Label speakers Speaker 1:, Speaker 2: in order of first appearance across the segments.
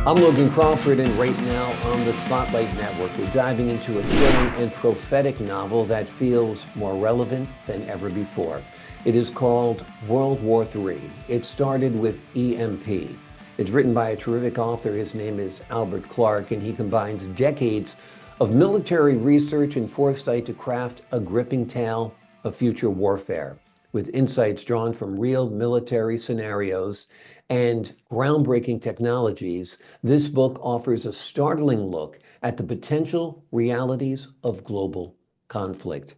Speaker 1: I'm Logan Crawford, and right now on the Spotlight Network, we're diving into a chilling and prophetic novel that feels more relevant than ever before. It is called World War III. It started with EMP. It's written by a terrific author. His name is Albert Clark, and he combines decades of military research and foresight to craft a gripping tale of future warfare with insights drawn from real military scenarios and groundbreaking technologies. This book offers a startling look at the potential realities of global conflict.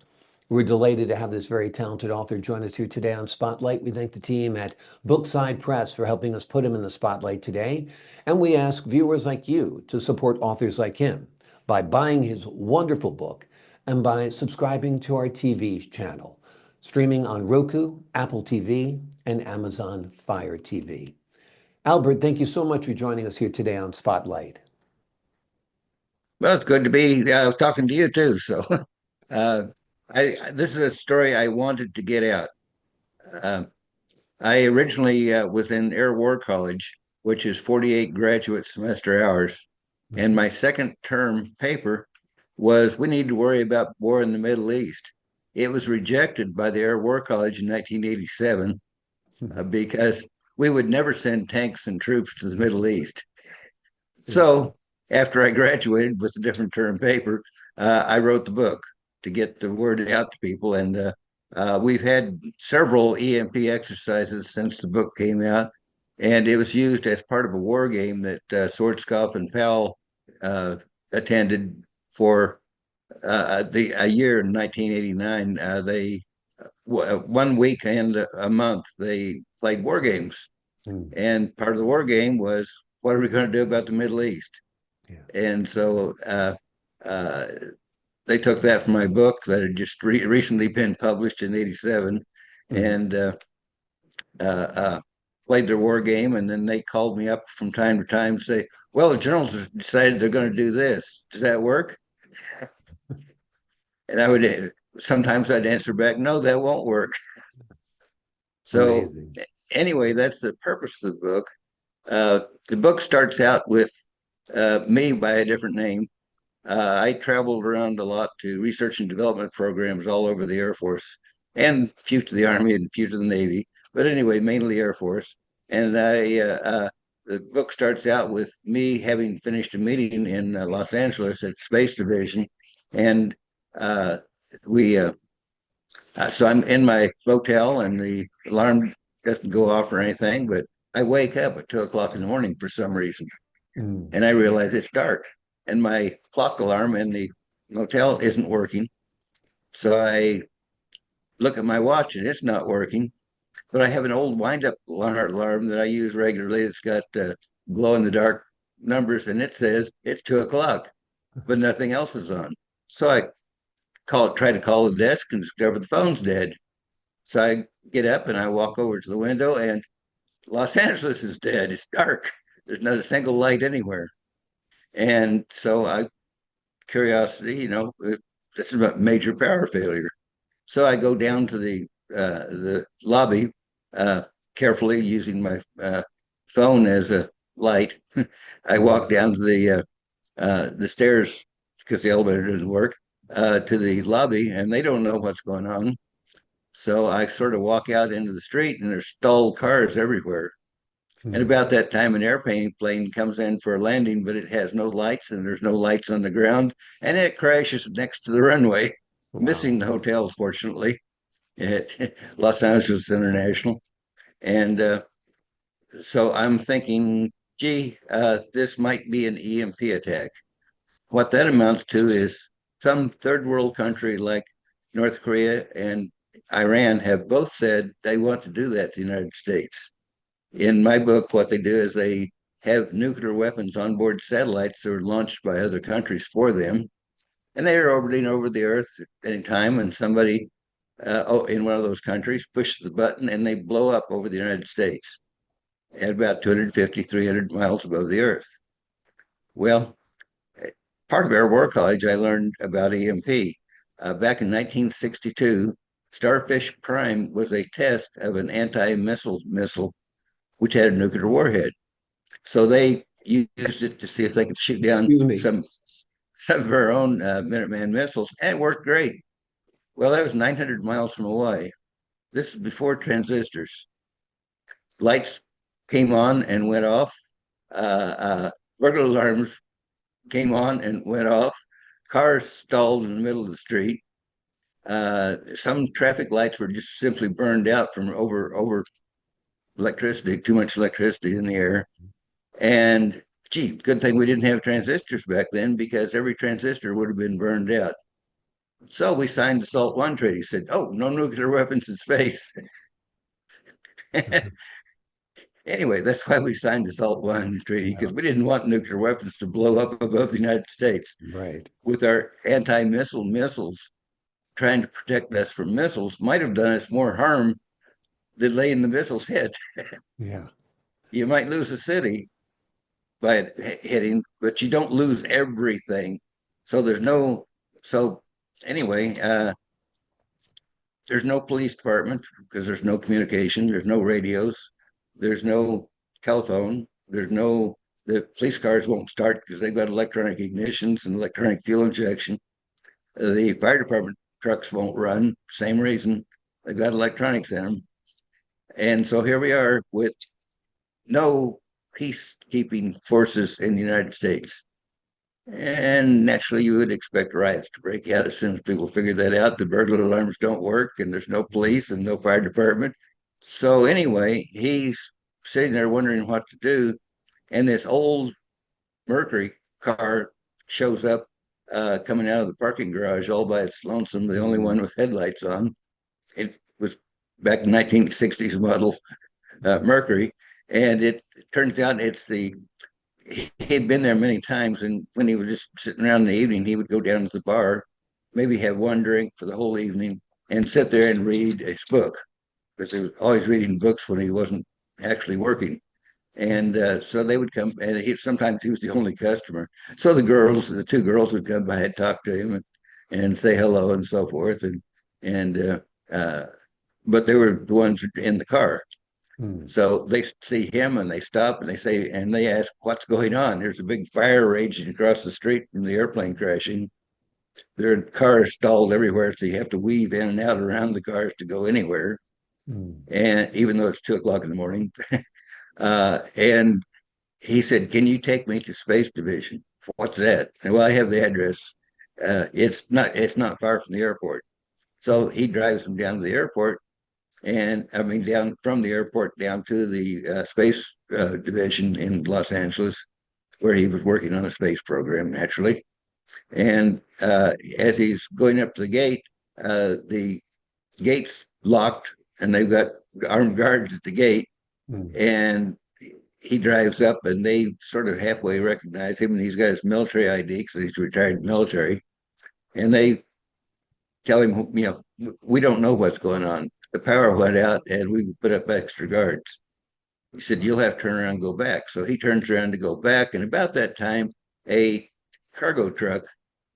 Speaker 1: We're delighted to have this very talented author join us here today on Spotlight. We thank the team at Bookside Press for helping us put him in the spotlight today. And we ask viewers like you to support authors like him by buying his wonderful book and by subscribing to our TV channel, streaming on Roku, Apple TV, and Amazon Fire TV. Albert, thank you so much for joining us here today on Spotlight.
Speaker 2: Well, it's good to be talking to you too. So, uh, I this is a story I wanted to get out. Uh, I originally was in Air War College, which is 48 graduate semester hours, and my second term paper was we need to worry about war in the Middle East. It was rejected by the Air War College in 1987 because we would never send tanks and troops to the Middle East.
Speaker 1: Yeah.
Speaker 2: So after I graduated with a different term paper, I wrote the book to get the word out to people. And we've had several EMP exercises since the book came out. And it was used as part of a war game that Schwarzkopf and Powell attended for a year in 1989. They 1 week and a month they played war games,
Speaker 1: Mm.
Speaker 2: and part of the war game was what are we going to do about the Middle East?
Speaker 1: Yeah.
Speaker 2: And so uh, they took that from my book that had just recently been published in '87,
Speaker 1: Mhm.
Speaker 2: and uh, uh, played their war game. And then they called me up from time to time and say, "Well, the generals have decided they're going to do this. Does that work?" And I would sometimes I'd answer back, "No, that won't work." So
Speaker 1: Amazing.
Speaker 2: anyway, that's the purpose of the book. The book starts out with me by a different name. I traveled around a lot to research and development programs all over the Air Force and few to the Army and few to the Navy. But anyway, mainly Air Force. And the book starts out with me having finished a meeting in Los Angeles at Space Division. And uh, we, so I'm in my motel and the alarm doesn't go off or anything, but I wake up at 2 o'clock in the morning for some reason.
Speaker 1: Mm.
Speaker 2: And I realize it's dark and my clock alarm in the motel isn't working. So I look at my watch and it's not working, but I have an old wind up alarm that I use regularly. It's got glow in the dark numbers and it says it's 2 o'clock, but nothing else is on. So I try to call the desk and discover the phone's dead. So I get up and I walk over to the window and Los Angeles is dead. It's dark. There's not a single light anywhere. And so I curiosity, this is a major power failure. So I go down to the lobby, uh, carefully using my phone as a light. I walk
Speaker 1: Mhm.
Speaker 2: down to the stairs because the elevator doesn't work to the lobby, and they don't know what's going on. So I sort of walk out into the street, and there's stalled cars everywhere. And
Speaker 1: Mhm.
Speaker 2: about that time, an airplane plane comes in for a landing, but it has no lights and there's no lights on the ground. And it crashes next to the runway,
Speaker 1: Wow.
Speaker 2: missing the hotel, fortunately, at Los Angeles International. And so I'm thinking, gee, this might be an EMP attack. What that amounts to is some third world country like North Korea and Iran have both said they want to do that to the United States. In my book, what they do is they have nuclear weapons on board satellites that are launched by other countries for them, and they are orbiting over the Earth at any time. And somebody in one of those countries pushes the button, and they blow up over the United States at about 250, 300 miles above the Earth. Well, part of Air War College, I learned about EMP. Back in 1962, Starfish Prime was a test of an anti-missile missile which had a nuclear warhead. So they used it to see if they could shoot down
Speaker 1: Excuse me.
Speaker 2: some of our own Minuteman missiles, and it worked great. Well, that was 900 miles from Hawaii. This is before transistors. Lights came on and went off. Burglar alarms came on and went off. Cars stalled in the middle of the street. Some traffic lights were just simply burned out from over electricity, too much electricity in the air. And gee, good thing we didn't have transistors back then because every transistor would have been burned out. So we signed the SALT I treaty. Said, "Oh, no nuclear weapons in space." Anyway, that's why we signed the SALT I treaty
Speaker 1: Yeah,
Speaker 2: because we didn't want nuclear weapons to blow up above the United States.
Speaker 1: right.
Speaker 2: With our anti-missile missiles, trying to protect us from missiles might have done us more harm than laying the missiles hit.
Speaker 1: Yeah.
Speaker 2: You might lose a city by it hitting, but you don't lose everything. So there's no. So anyway, there's no police department because there's no communication, there's no radios, there's no telephone, there's no the police cars won't start because they've got electronic ignitions and electronic fuel injection. The fire department trucks won't run, same reason. They've got electronics in them. And so here we are with no peacekeeping forces in the United States. And naturally, you would expect riots to break out as soon as people figure that out. The burglar alarms don't work, and there's no police and no fire department. So, anyway, he's sitting there wondering what to do. And this old Mercury car shows up coming out of the parking garage all by its lonesome, the only one with headlights on. It was back in 1960s model Mercury. And it turns out he'd been there many times, and when he was just sitting around in the evening, he would go down to the bar, maybe have one drink for the whole evening, and sit there and read his book because he was always reading books when he wasn't actually working. And so they would come, and sometimes he was the only customer. So the two girls would come by and talk to him and say hello and so forth, and but they were the ones in the car.
Speaker 1: Hmm.
Speaker 2: So they see him and they stop and they ask, "What's going on?" There's a big fire raging across the street from the airplane crashing. Their cars stalled everywhere, so you have to weave in and out around the cars to go anywhere.
Speaker 1: Hmm.
Speaker 2: And even though it's 2 o'clock in the morning, and he said, "Can you take me to Space Division?" "What's that?" And, "Well, I have the address. It's not far from the airport." So he drives them down to the airport, and I mean down from the airport down to the space division in Los Angeles, where he was working on a space program, naturally. And as he's going up to the gate's locked, and they've got armed guards at the gate.
Speaker 1: Hmm.
Speaker 2: And he drives up, and they sort of halfway recognize him, and he's got his military ID because he's retired military. And they tell him, "We don't know what's going on. The power went out, and we put up extra guards." He said, "You'll have to turn around and go back." So he turns around to go back. And about that time, a cargo truck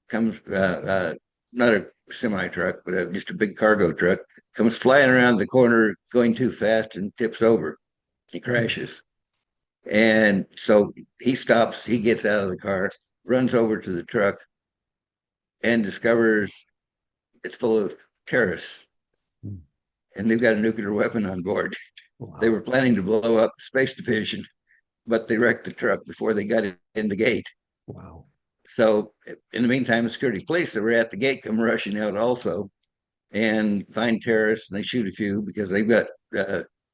Speaker 2: comes, not a semi truck, but just a big cargo truck, comes flying around the corner, going too fast, and tips over. He crashes. And so he stops, he gets out of the car, runs over to the truck, and discovers it's full of terrorists.
Speaker 1: Hmm.
Speaker 2: And they've got a nuclear weapon on board. They
Speaker 1: Wow.
Speaker 2: were planning to blow up the space division, but they wrecked the truck before they got it in the gate.
Speaker 1: Wow.
Speaker 2: So in the meantime, the security police that were at the gate come rushing out also and find terrorists, and they shoot a few because they've got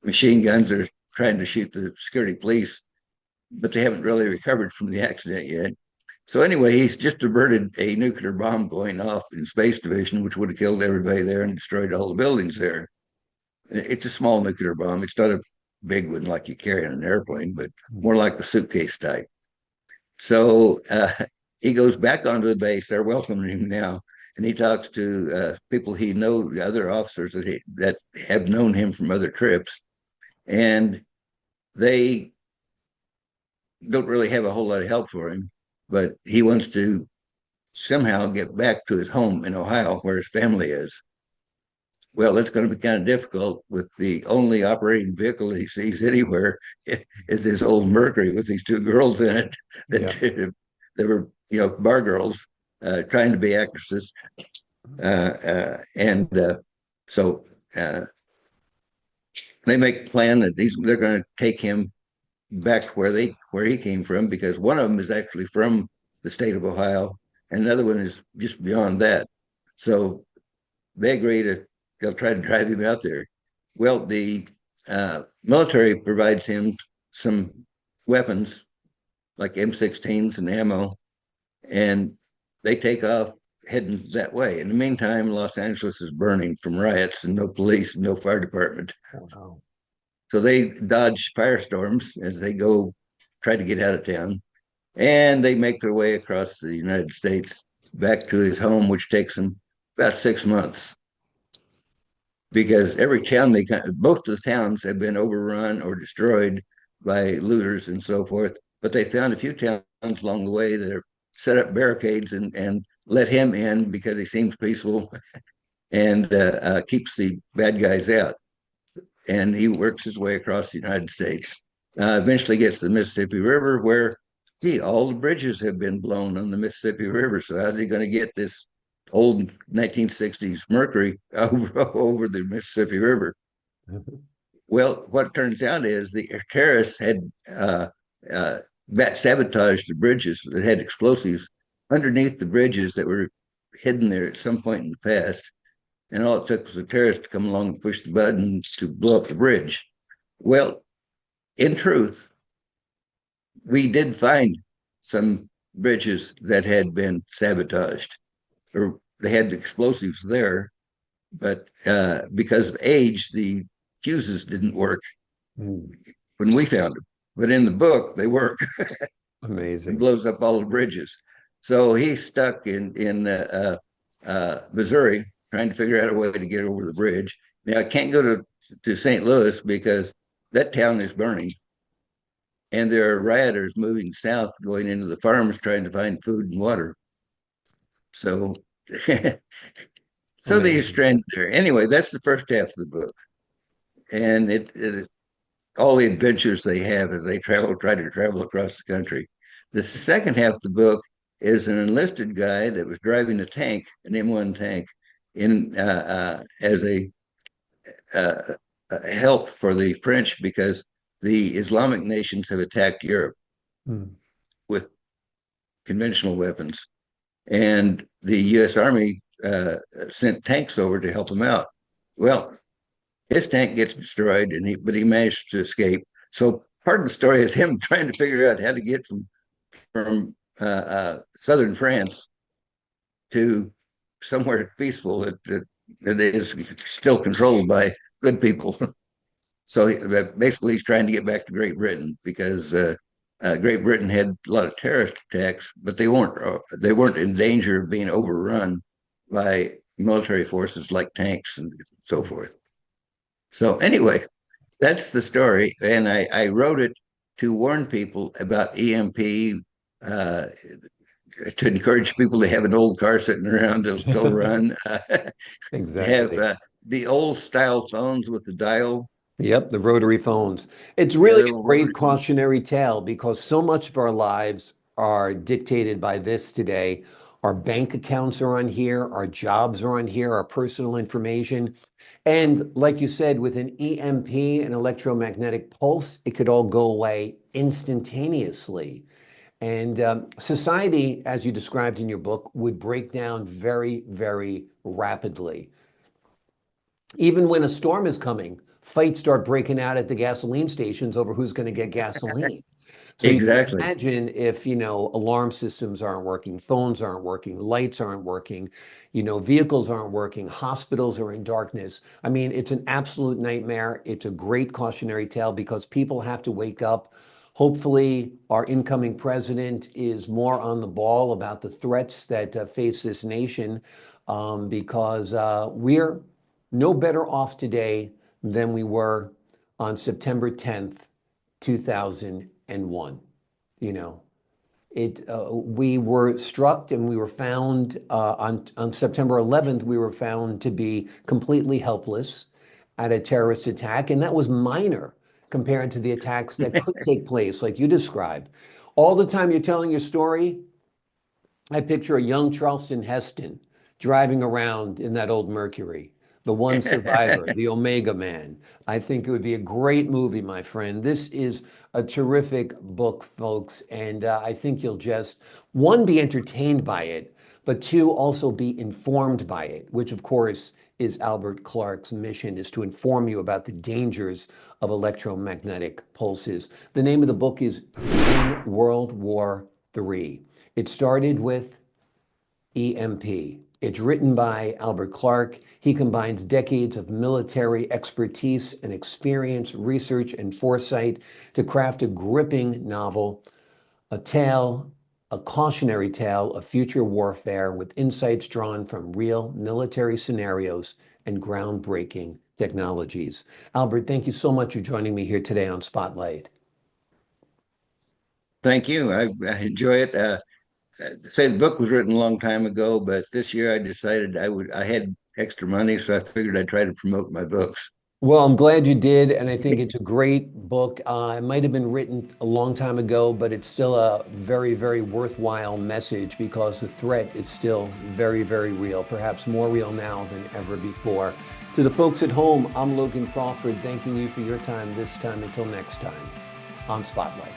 Speaker 2: machine guns. They're trying to shoot the security police, but they haven't really recovered from the accident yet. So anyway, he's just averted a nuclear bomb going off in Space Division, which would have killed everybody there and destroyed all the buildings there. It's a small nuclear bomb. It's not a big one like you carry on an airplane, but
Speaker 1: Hmm.
Speaker 2: more like the suitcase type. So he goes back onto the base. They're welcoming him now, and he talks to people he knows, other officers that have known him from other trips, and they don't really have a whole lot of help for him. But he wants to somehow get back to his home in Ohio, where his family is. Well, that's going to be kind of difficult with the only operating vehicle he sees anywhere is his old Mercury with these two girls in it
Speaker 1: Yeah.
Speaker 2: that they were, bar girls trying to be actresses. And so uh, they make a plan that they're going to take him back where he came from, because one of them is actually from the state of Ohio, and another one is just beyond that. So they agree they'll try to drive him out there. Well, the military provides him some weapons like M16s and ammo, and they take off heading that way. In the meantime, Los Angeles is burning from riots and no police, no fire department.
Speaker 1: Wow.
Speaker 2: So they dodge firestorms as they go try to get out of town, and they make their way across the United States back to his home, which takes them about 6 months, because every town most of the towns have been overrun or destroyed by looters and so forth. But they found a few towns along the way that are set up barricades and let him in because he seems peaceful and keeps the bad guys out. And he works his way across the United States. Eventually gets to the Mississippi River, where, gee, all the bridges have been blown on the Mississippi River. So how's he going to get this old 1960s Mercury over the Mississippi River? Well, what turns out is the terrorists had uh, sabotaged the bridges that had explosives underneath the bridges that were hidden there at some point in the past. And all it took was a terrorist to come along and push the button to blow up the bridge. Well, in truth, we did find some bridges that had been sabotaged, or they had the explosives there, but because of age, the fuses didn't work
Speaker 1: Mm,
Speaker 2: when we found them. But in the book, they work and
Speaker 1: amazing.
Speaker 2: blows up all the bridges. So he's stuck in Missouri trying to figure out a way to get over the bridge. Now I can't go to St. Louis because that town is burning, and there are rioters moving south, going into the farms trying to find food and water. So, so they
Speaker 1: Amazing.
Speaker 2: stranded there. Anyway, that's the first half of the book, and all the adventures they have as they try to travel across the country. The second half of the book is an enlisted guy that was driving a tank, an M1 tank, in as uh, a help for the French because the Islamic nations have attacked Europe
Speaker 1: Mm.
Speaker 2: with conventional weapons, and the U.S. Army sent tanks over to help them out. Well, his tank gets destroyed, but he managed to escape. So part of the story is him trying to figure out how to get from southern France to somewhere peaceful that is still controlled by good people. So basically, he's trying to get back to Great Britain because Great Britain had a lot of terrorist attacks, but they weren't in danger of being overrun by military forces like tanks and so forth. So anyway, that's the story, and I wrote it to warn people about EMP, uh, to encourage people to have an old car sitting around that'll still run, have
Speaker 1: Exactly.
Speaker 2: the old style phones with the dial,
Speaker 1: Yep, the rotary phones. It's
Speaker 2: yeah,
Speaker 1: really
Speaker 2: the
Speaker 1: a
Speaker 2: little
Speaker 1: great
Speaker 2: rotary phone.
Speaker 1: cautionary tale because so much of our lives are dictated by this today. Our bank accounts are on here, our jobs are on here, our personal information. And like you said, with an EMP, an electromagnetic pulse, it could all go away instantaneously. And society, as you described in your book, would break down very, very rapidly. Even when a storm is coming, fights start breaking out at the gasoline stations over who's going to get gasoline. So you can
Speaker 2: Exactly.
Speaker 1: imagine if, alarm systems aren't working, phones aren't working, lights aren't working, vehicles aren't working, hospitals are in darkness. I mean, it's an absolute nightmare. It's a great cautionary tale because people have to wake up. Hopefully, our incoming president is more on the ball about the threats that face this nation because we're no better off today than we were on September 10th, 2001. You know, We were struck and we were found on September 11th, we were found to be completely helpless at a terrorist attack. And that was minor compared to the attacks that could take place, like you described. All the time you're telling your story, I picture a young Charleston Heston driving around in that old Mercury, the one survivor, the Omega Man. I think it would be a great movie, my friend. This is a terrific book, folks, and I think you'll just, one, be entertained by it, but two, also be informed by it, which of course is Albert Clark's mission, is to inform you about the dangers of electromagnetic pulses. The name of the book is In World War III. It started with EMP. It's written by Albert Clark. He combines decades of military expertise and experience, research, and foresight to craft a gripping novel, a tale, a cautionary tale of future warfare with insights drawn from real military scenarios and groundbreaking technologies. Albert, thank you so much for joining me here today on Spotlight.
Speaker 2: Thank you. I enjoy it. Say the book was written a long time ago, but this year I decided I had extra money, so I figured I'd try to promote my books.
Speaker 1: Well, I'm glad you did, and I think it's a great book. It might have been written a long time ago, but it's still a very, very worthwhile message because the threat is still very, very real, perhaps more real now than ever before. To the folks at home, I'm Logan Crawford, thanking you for your time this time. Until next time on Spotlight.